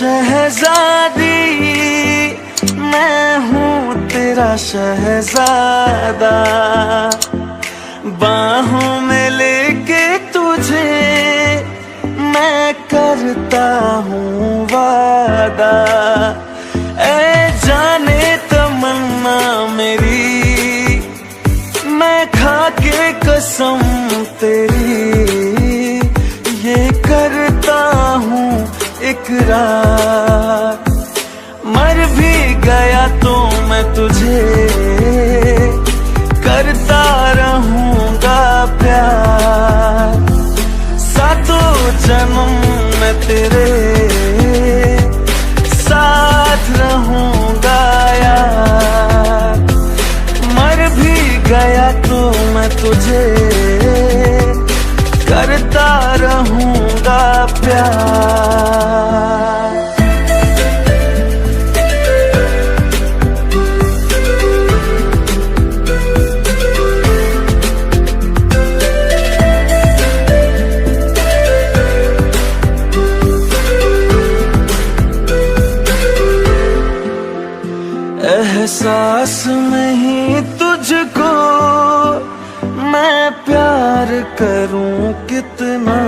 शहजादी, मैं हूँ तेरा शहजादा। बाहों में लेके तुझे मैं करता हूँ वादा। ऐ जाने तमन्ना मेरी, मैं खा के कसम तेरी ये करता हूँ इकरार। मर भी गया तो मैं तुझे करता रहूंगा प्यार। सातों जन्म मैं तेरे साथ रहूंगा यार। मर भी गया तो मैं तुझे करता रहूंगा प्यार। एहसास नहीं तुझको मैं प्यार करूं कितना।